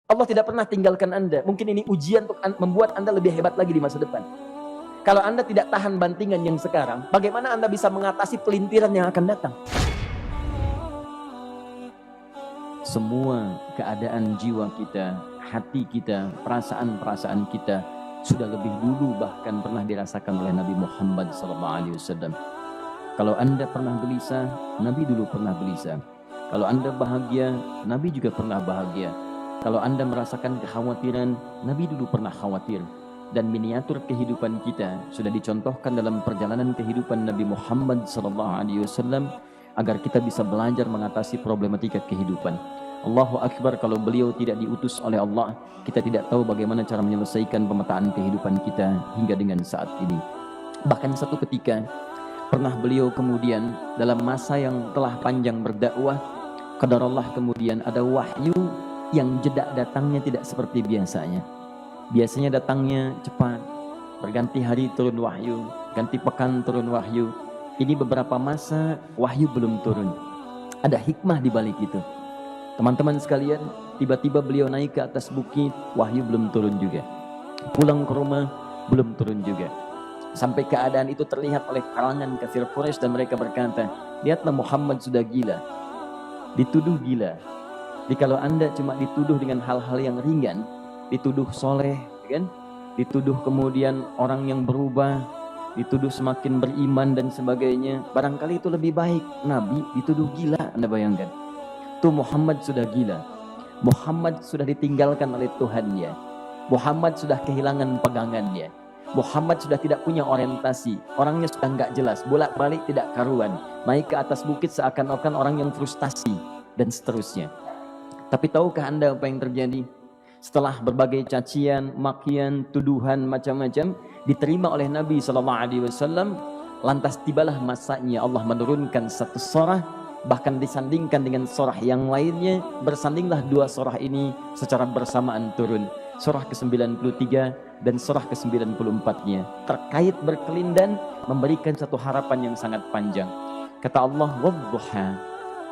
Allah tidak pernah tinggalkan Anda. Mungkin ini ujian untuk membuat Anda lebih hebat lagi di masa depan. Kalau Anda tidak tahan bantingan yang sekarang, bagaimana Anda bisa mengatasi pelintiran yang akan datang? Semua keadaan jiwa kita, hati kita, perasaan-perasaan kita sudah lebih dulu bahkan pernah dirasakan oleh Nabi Muhammad SAW. Kalau Anda pernah gelisah, Nabi dulu pernah gelisah. Kalau Anda bahagia, Nabi juga pernah bahagia. Kalau Anda merasakan kekhawatiran, Nabi dulu pernah khawatir. Dan miniatur kehidupan kita sudah dicontohkan dalam perjalanan kehidupan Nabi Muhammad SAW agar kita bisa belajar mengatasi problematika kehidupan. Allahu Akbar, kalau beliau tidak diutus oleh Allah, kita tidak tahu bagaimana cara menyelesaikan pemetaan kehidupan kita hingga dengan saat ini. Bahkan satu ketika pernah beliau kemudian dalam masa yang telah panjang berdakwah, qadarullah kemudian ada wahyu yang jeda datangnya tidak seperti biasanya. Biasanya datangnya cepat, berganti hari turun wahyu, ganti pekan turun wahyu. Ini beberapa masa wahyu belum turun. Ada hikmah di balik itu. Teman-teman sekalian, tiba-tiba beliau naik ke atas bukit, wahyu belum turun juga. Pulang ke rumah, belum turun juga. Sampai keadaan itu terlihat oleh kalangan kafir Quraisy dan mereka berkata, lihatlah Muhammad sudah gila, dituduh gila. Jadi kalau Anda cuma dituduh dengan hal-hal yang ringan, dituduh soleh, kan? Dituduh kemudian orang yang berubah, dituduh semakin beriman dan sebagainya, barangkali itu lebih baik. Nabi dituduh gila, Anda bayangkan. Tuh Muhammad sudah gila, Muhammad sudah ditinggalkan oleh Tuhannya, Muhammad sudah kehilangan pegangannya, Muhammad sudah tidak punya orientasi, orangnya sudah nggak jelas, bolak-balik tidak karuan, naik ke atas bukit seakan-akan orang yang frustasi dan seterusnya. Tapi tahukah Anda apa yang terjadi? Setelah berbagai cacian, makian, tuduhan macam-macam diterima oleh Nabi SAW, lantas tibalah masanya Allah menurunkan satu surah, bahkan disandingkan dengan surah yang lainnya, bersandinglah dua surah ini secara bersamaan turun. Surah ke-93 dan surah ke-94-nya terkait berkelindan memberikan satu harapan yang sangat panjang. Kata Allah, wadduha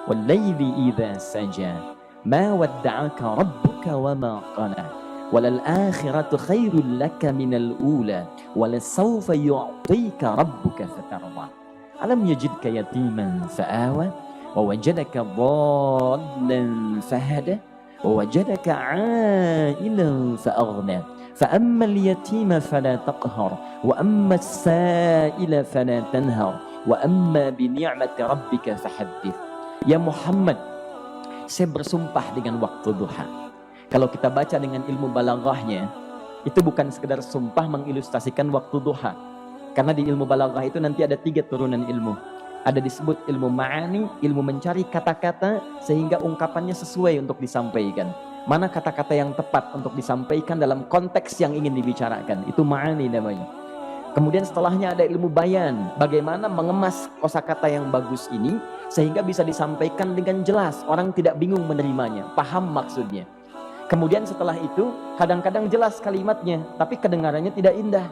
wal-laili idza saja ma wadda'aka rabbuka wa ma qala walal akhiratu khairul laka minal ula walasawfa yu'tika rabbuka fatarda alam yajidka yatiman fa'awa ووجدك ضالا فهدى ووجدك عائلا فأغنى فأما اليتيم فلا تقهر وأما السائل فلا تنهر وأما بنعمة ربك فحدث. Ya Muhammad, saya bersumpah dengan waktu duha. Kalau kita baca dengan ilmu balaghahnya, itu bukan sekedar sumpah mengilustrasikan waktu duha, karena di ilmu balaghah itu nanti ada 3 turunan ilmu. Ada disebut ilmu ma'ani, ilmu mencari kata-kata sehingga ungkapannya sesuai untuk disampaikan. Mana kata-kata yang tepat untuk disampaikan dalam konteks yang ingin dibicarakan. Itu ma'ani namanya. Kemudian setelahnya ada ilmu bayan. Bagaimana mengemas kosakata yang bagus ini sehingga bisa disampaikan dengan jelas. Orang tidak bingung menerimanya, paham maksudnya. Kemudian setelah itu kadang-kadang jelas kalimatnya, tapi kedengarannya tidak indah.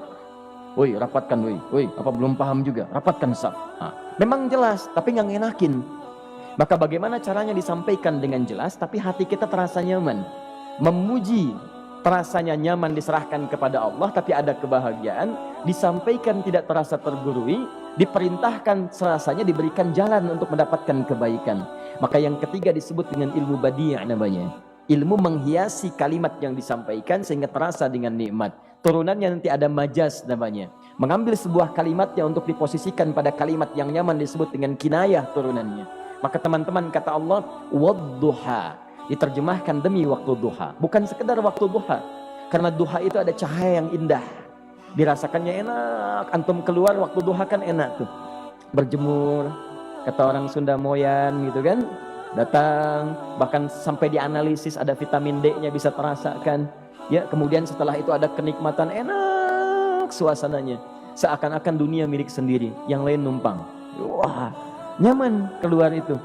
Woi, rapatkan, woi, apa belum paham juga? Rapatkan saf. Memang jelas, tapi nggak ngenakin. Maka bagaimana caranya disampaikan dengan jelas, tapi hati kita terasa nyaman. Memuji terasanya nyaman diserahkan kepada Allah, tapi ada kebahagiaan. Disampaikan tidak terasa tergurui, diperintahkan serasanya diberikan jalan untuk mendapatkan kebaikan. Maka yang ketiga disebut dengan ilmu badi' namanya. Ilmu menghiasi kalimat yang disampaikan sehingga terasa dengan nikmat. Turunannya nanti ada majaz namanya. Mengambil sebuah kalimatnya untuk diposisikan pada kalimat yang nyaman disebut dengan kinayah turunannya. Maka teman-teman kata Allah, wadduha, diterjemahkan demi waktu duha. Bukan sekedar waktu duha. Karena duha itu ada cahaya yang indah. Dirasakannya enak. Antum keluar waktu duha kan enak tuh. Berjemur, kata orang Sunda moyan gitu kan. Datang, bahkan sampai dianalisis ada vitamin D-nya bisa terasakan. Ya, kemudian setelah itu ada kenikmatan enak suasananya. Seakan-akan dunia milik sendiri, yang lain numpang. Wah, nyaman keluar itu.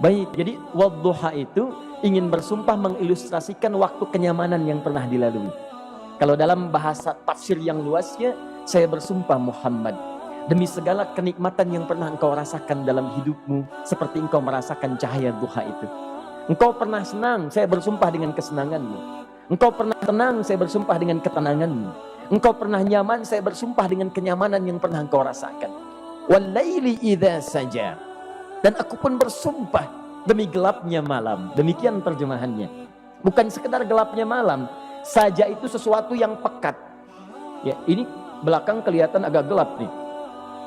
Baik, jadi wadduha itu ingin bersumpah mengilustrasikan waktu kenyamanan yang pernah dilalui. Kalau dalam bahasa tafsir yang luasnya, saya bersumpah Muhammad, demi segala kenikmatan yang pernah engkau rasakan dalam hidupmu, seperti engkau merasakan cahaya duha itu. Engkau pernah senang, saya bersumpah dengan kesenanganmu. Engkau pernah tenang, saya bersumpah dengan ketenanganmu. Engkau pernah nyaman, saya bersumpah dengan kenyamanan yang pernah engkau rasakan. Wal-laili idza saja. Dan aku pun bersumpah demi gelapnya malam. Demikian terjemahannya. Bukan sekedar gelapnya malam, saja itu sesuatu yang pekat. Ya, ini belakang kelihatan agak gelap nih.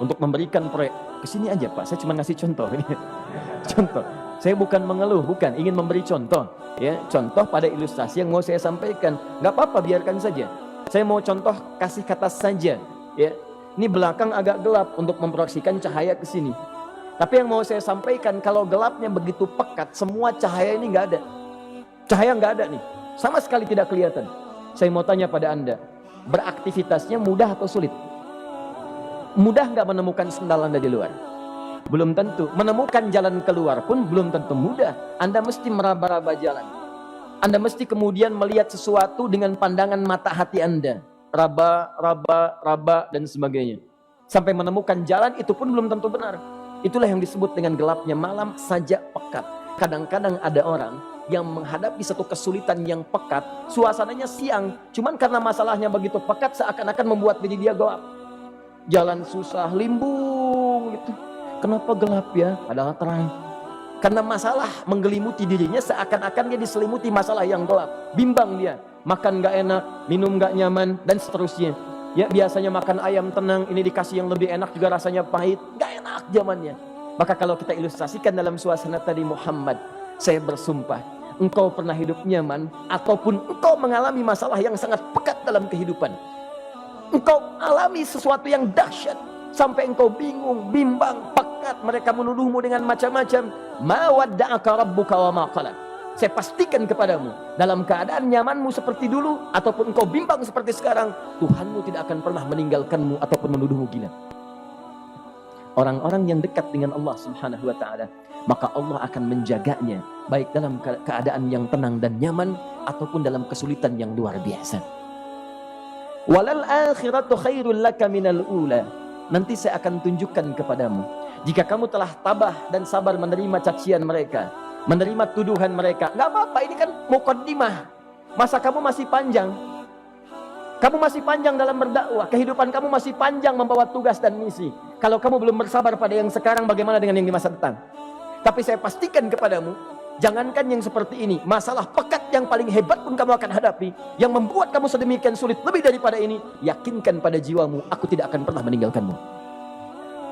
Untuk memberikan proyek, kesini aja Pak, saya cuma ngasih contoh. Contoh, saya bukan mengeluh, bukan, ingin memberi contoh. Ya, contoh pada ilustrasi yang mau saya sampaikan. Gak apa-apa, biarkan saja. Saya mau contoh kasih kata saja. Ya, ini belakang agak gelap untuk memproyeksikan cahaya ke sini. Tapi yang mau saya sampaikan, kalau gelapnya begitu pekat, semua cahaya ini nggak ada. Cahaya nggak ada nih, sama sekali tidak kelihatan. Saya mau tanya pada Anda, beraktivitasnya mudah atau sulit? Mudah nggak menemukan sendal Anda di luar? Belum tentu. Menemukan jalan keluar pun belum tentu mudah. Anda mesti meraba-raba jalan. Anda mesti kemudian melihat sesuatu dengan pandangan mata hati Anda. Raba, dan sebagainya. Sampai menemukan jalan itu pun belum tentu benar. Itulah yang disebut dengan gelapnya malam saja pekat. Kadang-kadang ada orang yang menghadapi satu kesulitan yang pekat, suasananya siang, cuman karena masalahnya begitu pekat seakan-akan membuat diri dia gelap. Jalan susah, limbung gitu. Kenapa gelap ya? Padahal terang. Karena masalah menggelimuti dirinya seakan-akan dia diselimuti masalah yang gelap. Bimbang dia, makan gak enak, minum gak nyaman, dan seterusnya. Ya, biasanya makan ayam tenang, ini dikasih yang lebih enak juga rasanya pahit, gak enak zamannya. Maka kalau kita ilustrasikan dalam suasana tadi Muhammad, saya bersumpah, engkau pernah hidup nyaman ataupun engkau mengalami masalah yang sangat pekat dalam kehidupan. Engkau alami sesuatu yang dahsyat sampai engkau bingung, bimbang, pekat, mereka menuduhmu dengan macam-macam. Ma wadda'aka rabbuka wa ma qala. Saya pastikan kepadamu, dalam keadaan nyamanmu seperti dulu ataupun engkau bimbang seperti sekarang, Tuhanmu tidak akan pernah meninggalkanmu ataupun menuduhmu gila. Orang-orang yang dekat dengan Allah Subhanahu wa taala, maka Allah akan menjaganya baik dalam keadaan yang tenang dan nyaman ataupun dalam kesulitan yang luar biasa. Walal akhiratu khairul laka minal ula. Nanti saya akan tunjukkan kepadamu, jika kamu telah tabah dan sabar menerima cacian mereka, menerima tuduhan mereka, nggak apa-apa, ini kan muqaddimah. Masa kamu masih panjang. Kamu masih panjang dalam berdakwah, kehidupan kamu masih panjang membawa tugas dan misi. Kalau kamu belum bersabar pada yang sekarang, bagaimana dengan yang di masa depan? Tapi saya pastikan kepadamu, jangankan yang seperti ini, masalah pekat yang paling hebat pun kamu akan hadapi, yang membuat kamu sedemikian sulit lebih daripada ini, yakinkan pada jiwamu, aku tidak akan pernah meninggalkanmu.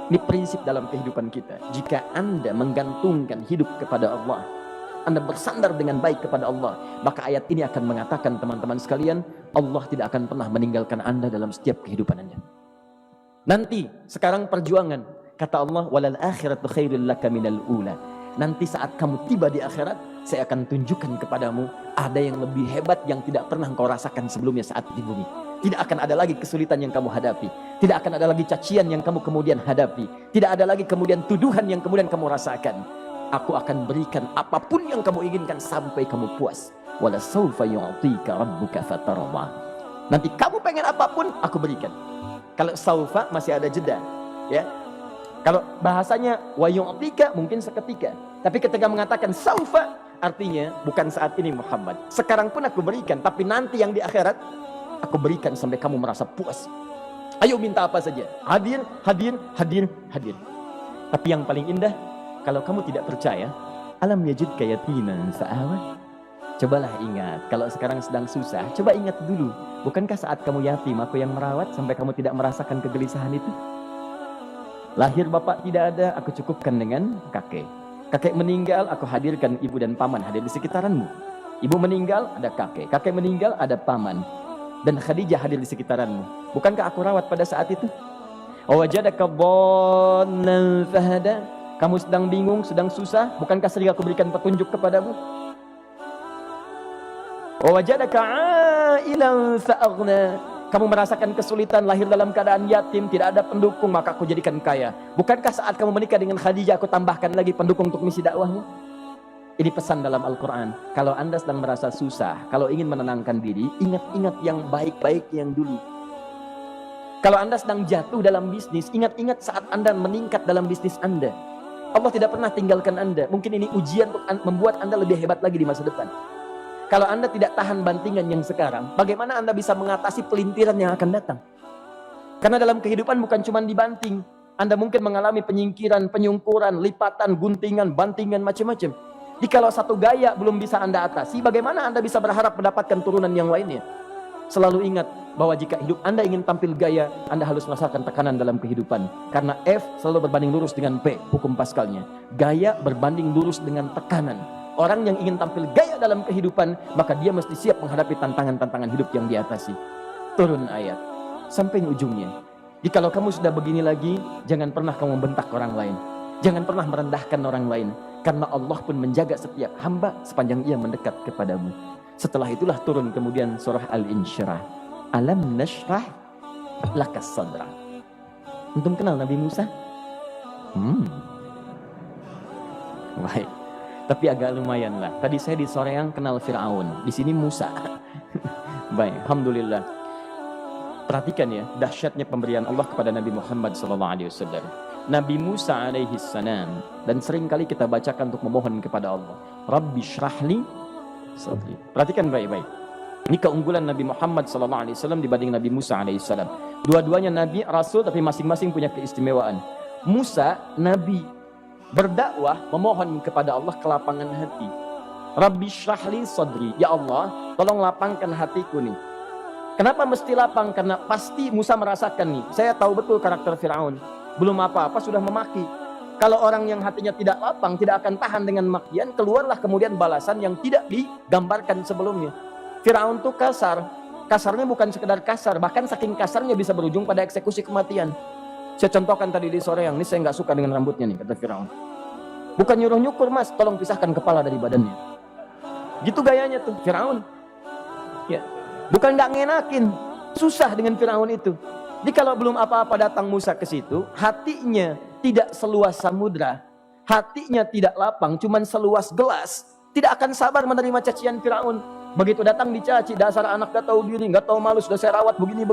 Ini prinsip dalam kehidupan kita. Jika Anda menggantungkan hidup kepada Allah, Anda bersandar dengan baik kepada Allah, maka ayat ini akan mengatakan, teman-teman sekalian, Allah tidak akan pernah meninggalkan Anda dalam setiap kehidupan Anda. Nanti, sekarang perjuangan, kata Allah, walal akhiratu khairul laka minal ula. Nanti saat kamu tiba di akhirat, saya akan tunjukkan kepadamu ada yang lebih hebat yang tidak pernah engkau rasakan sebelumnya saat di bumi. Tidak akan ada lagi kesulitan yang kamu hadapi. Tidak akan ada lagi cacian yang kamu kemudian hadapi. Tidak ada lagi kemudian tuduhan yang kemudian kamu rasakan. Aku akan berikan apapun yang kamu inginkan sampai kamu puas. Wala sawfa yu'tika rabbuka fatarda. Nanti kamu pengen apapun, aku berikan. Kalau saufa masih ada jeda, ya. Kalau bahasanya wa yu'tika mungkin seketika. Tapi ketika mengatakan saufa, artinya bukan saat ini Muhammad. Sekarang pun aku berikan, tapi nanti yang di akhirat aku berikan sampai kamu merasa puas. Ayo minta apa saja. Hadir, hadir, hadir, hadir. Tapi yang paling indah, kalau kamu tidak percaya, alam yajidka yatiman fa'awa. Cobalah ingat, kalau sekarang sedang susah, coba ingat dulu. Bukankah saat kamu yatim, aku yang merawat sampai kamu tidak merasakan kegelisahan itu? Lahir bapak tidak ada, aku cukupkan dengan kakek. Kakek meninggal, aku hadirkan ibu dan paman hadir di sekitaranmu. Ibu meninggal, ada kakek. Kakek meninggal, ada paman. Dan Khadijah hadir di sekitaranmu. Bukankah aku rawat pada saat itu? Wajadaka dhallan fahada. Kamu sedang bingung, sedang susah, bukankah sering aku berikan petunjuk kepadamu? Wajadaka ailan fa'aghna. Kamu merasakan kesulitan, lahir dalam keadaan yatim, tidak ada pendukung, maka aku jadikan kaya. Bukankah saat kamu menikah dengan Khadijah, aku tambahkan lagi pendukung untuk misi dakwahmu? Ini pesan dalam Al-Quran. Kalau Anda sedang merasa susah, kalau ingin menenangkan diri, ingat-ingat yang baik-baik yang dulu. Kalau Anda sedang jatuh dalam bisnis, ingat-ingat saat Anda meningkat dalam bisnis Anda. Allah tidak pernah tinggalkan Anda. Mungkin ini ujian untuk membuat Anda lebih hebat lagi di masa depan. Kalau Anda tidak tahan bantingan yang sekarang, bagaimana Anda bisa mengatasi pelintiran yang akan datang? Karena dalam kehidupan bukan cuma dibanting. Anda mungkin mengalami penyingkiran, penyungkuran, lipatan, guntingan, bantingan, macam-macam. Jikalau satu gaya belum bisa Anda atasi, bagaimana Anda bisa berharap mendapatkan turunan yang lainnya? Selalu ingat bahwa jika hidup Anda ingin tampil gaya, Anda harus merasakan tekanan dalam kehidupan. Karena F selalu berbanding lurus dengan P, hukum Pascalnya. Gaya berbanding lurus dengan tekanan. Orang yang ingin tampil gaya dalam kehidupan, maka dia mesti siap menghadapi tantangan-tantangan hidup yang diatasi. Turun ayat sampai ujungnya. Jikalau kamu sudah begini lagi, jangan pernah kamu membentak orang lain. Jangan pernah merendahkan orang lain. Karena Allah pun menjaga setiap hamba sepanjang ia mendekat kepadamu. Setelah itulah turun kemudian surah Al-Insyirah. Alam nashrah laka sadra. Antum kenal Nabi Musa? Baik. Tapi agak lumayan lah. Tadi saya di Soreang kenal Fir'aun. Di sini Musa. Baik, alhamdulillah. Perhatikan ya, dahsyatnya pemberian Allah kepada Nabi Muhammad SAW. Nabi Musa alaihi salam, dan seringkali kita bacakan untuk memohon kepada Allah. Rabbi syrahli sadri. Perhatikan baik-baik. Ini keunggulan Nabi Muhammad SAW dibanding Nabi Musa alaihissalam. Dua-duanya Nabi, Rasul, tapi masing-masing punya keistimewaan. Musa, Nabi, berdakwah, memohon kepada Allah kelapangan hati. Rabbi syrahli sadri. Ya Allah, tolong lapangkan hatiku nih. Kenapa mesti lapang? Karena pasti Musa merasakan nih. Saya tahu betul karakter Fir'aun. Belum apa-apa sudah memaki. Kalau orang yang hatinya tidak lapang, tidak akan tahan dengan makian, keluarlah kemudian balasan yang tidak digambarkan sebelumnya. Fir'aun itu kasar. Kasarnya bukan sekedar kasar, bahkan saking kasarnya bisa berujung pada eksekusi kematian. Saya contohkan tadi di sore yang ini, saya nggak suka dengan rambutnya nih, kata Fir'aun. Bukan nyuruh nyukur mas, tolong pisahkan kepala dari badannya. Gitu gayanya tuh Fir'aun. Ya, bukan nggak ngenakin, susah dengan Fir'aun itu. Jadi kalau belum apa-apa datang Musa ke situ, hatinya tidak seluas samudra, hatinya tidak lapang, cuman seluas gelas, tidak akan sabar menerima cacian Fir'aun. Begitu datang dicaci, dasar anak gak tahu diri, gak tahu malu, sudah saya rawat begini.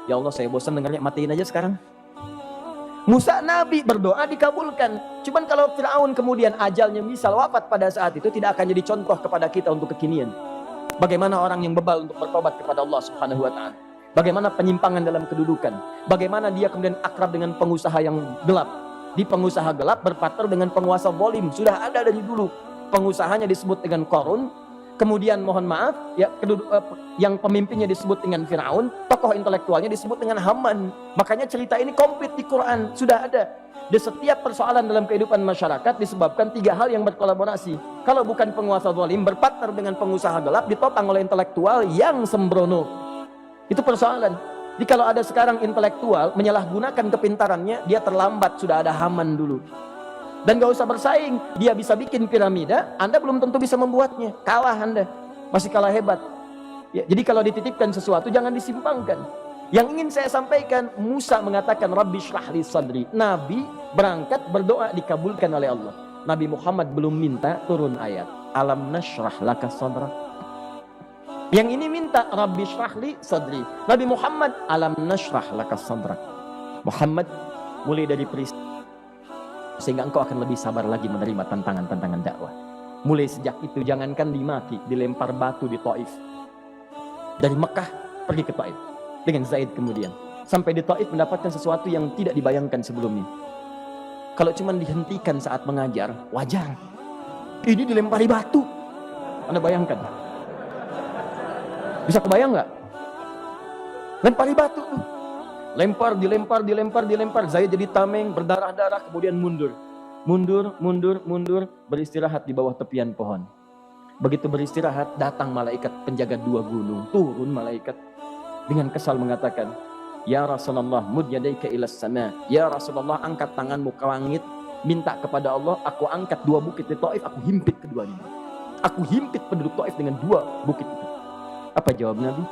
Ya Allah, saya bosan dengarnya, matiin aja sekarang. Musa Nabi berdoa dikabulkan. Cuman kalau Fir'aun kemudian ajalnya misal wafat pada saat itu, tidak akan jadi contoh kepada kita untuk kekinian. Bagaimana orang yang bebal untuk bertobat kepada Allah Subhanahu wa ta'ala. Bagaimana penyimpangan dalam kedudukan. Bagaimana dia kemudian akrab dengan pengusaha yang gelap. Di pengusaha gelap berpartner dengan penguasa zalim. Sudah ada dari dulu. Pengusahanya disebut dengan Qarun. Kemudian mohon maaf, ya, yang pemimpinnya disebut dengan Fir'aun, tokoh intelektualnya disebut dengan Haman. Makanya cerita ini komplit di Quran, sudah ada. Di setiap persoalan dalam kehidupan masyarakat disebabkan tiga hal yang berkolaborasi. Kalau bukan penguasa zalim, berpartner dengan pengusaha gelap, ditopang oleh intelektual yang sembrono. Itu persoalan. Jadi kalau ada sekarang intelektual menyalahgunakan kepintarannya, dia terlambat, sudah ada Haman dulu. Dan gak usah bersaing, dia bisa bikin piramida, Anda belum tentu bisa membuatnya, kalah Anda, masih kalah hebat. Ya, jadi kalau dititipkan sesuatu jangan disimpangkan. Yang ingin saya sampaikan, Musa mengatakan Rabbi syrahli sadri. Nabi berangkat berdoa dikabulkan oleh Allah. Nabi Muhammad belum minta turun ayat Alam nashrah laka sadra. Yang ini minta Rabbi syrahli sadri. Nabi Muhammad Alam nashrah laka sadra. Muhammad mulai dari peristiwa sehingga engkau akan lebih sabar lagi menerima tantangan-tantangan dakwah. Mulai sejak itu jangankan dimaki, dilempar batu di Taif. Dari Mekah pergi ke Taif dengan Zaid kemudian. Sampai di Taif mendapatkan sesuatu yang tidak dibayangkan sebelumnya. Kalau cuma dihentikan saat mengajar, wajar. Ini dilempari batu. Anda bayangkan? Bisa kebayang nggak? Lempari batu tuh. Dilempar. Zaid jadi tameng, berdarah-darah, kemudian mundur, beristirahat di bawah tepian pohon. Begitu beristirahat, datang malaikat penjaga dua gunung. Turun malaikat dengan kesal mengatakan, Ya Rasulullah, mud yadaika ilas sama. Ya Rasulullah, angkat tanganmu ke langit, minta kepada Allah, aku angkat dua bukit di Taif, aku himpit keduanya. Aku himpit penduduk Taif dengan dua bukit itu. Apa jawab Nabi?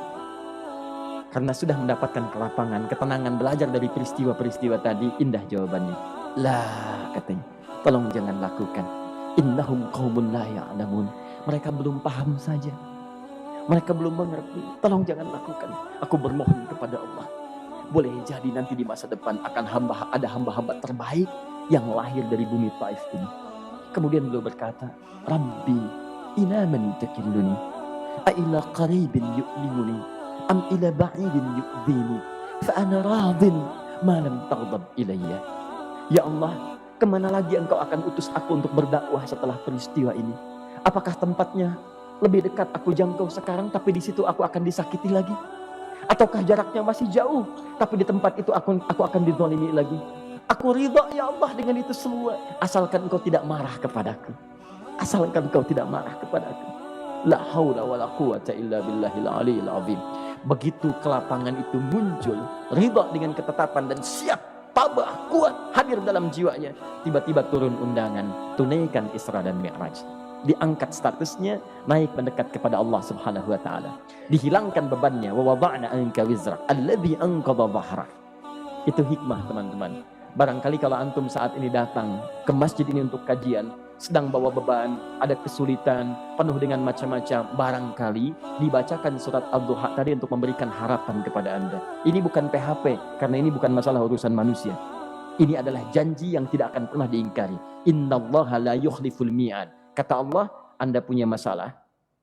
Karena sudah mendapatkan kelapangan, ketenangan, belajar dari peristiwa-peristiwa tadi, indah jawabannya. Lah, katanya, tolong jangan lakukan. Innahum qaumun la ya'lamun. Mereka belum paham saja. Mereka belum mengerti. Tolong jangan lakukan. Aku bermohon kepada Allah. Boleh jadi nanti di masa depan akan ada hamba-hamba terbaik yang lahir dari bumi Taif ini. Kemudian beliau berkata, Rabbi, ila man takilluni. A ila qaribin yu'limuni am ila ba'idin yu'dhini fa ana radin ma lam taghdab ilayya. Ya Allah, kemana lagi engkau akan utus aku untuk berdakwah setelah peristiwa ini? Apakah tempatnya lebih dekat aku jangkau sekarang tapi di situ aku akan disakiti lagi? Ataukah jaraknya masih jauh tapi di tempat itu aku akan dizalimi lagi? Aku ridha ya Allah dengan itu semua, asalkan engkau tidak marah kepadaku. Asalkan engkau tidak marah kepadaku. La haula wala quwata illa billahil aliyil azim. Begitu kelapangan itu muncul, ridha dengan ketetapan dan siap, tabah, kuat, hadir dalam jiwanya. Tiba-tiba turun undangan, tunaikan Isra dan Mi'raj. Diangkat statusnya, naik mendekat kepada Allah Subhanahu wa taala. Dihilangkan bebannya, wa wada'na anka wizrak alladzi anqadha dhahrak. Itu hikmah, teman-teman. Barangkali kalau antum saat ini datang ke masjid ini untuk kajian, sedang bawa beban, ada kesulitan, penuh dengan macam-macam, barangkali dibacakan surat Ad-Duha tadi untuk memberikan harapan kepada Anda. Ini bukan PHP, karena ini bukan masalah urusan manusia. Ini adalah janji yang tidak akan pernah diingkari. Innallaha la yukhliful mi'ad. Kata Allah, Anda punya masalah,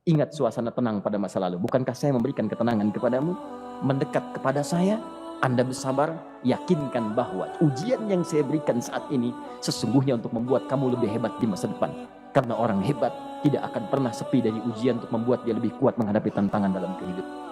ingat suasana tenang pada masa lalu. Bukankah saya memberikan ketenangan kepadamu? Mendekat kepada saya, Anda bersabar, yakinkan bahwa ujian yang saya berikan saat ini sesungguhnya untuk membuat kamu lebih hebat di masa depan. Karena orang hebat tidak akan pernah sepi dari ujian untuk membuat dia lebih kuat menghadapi tantangan dalam kehidupan.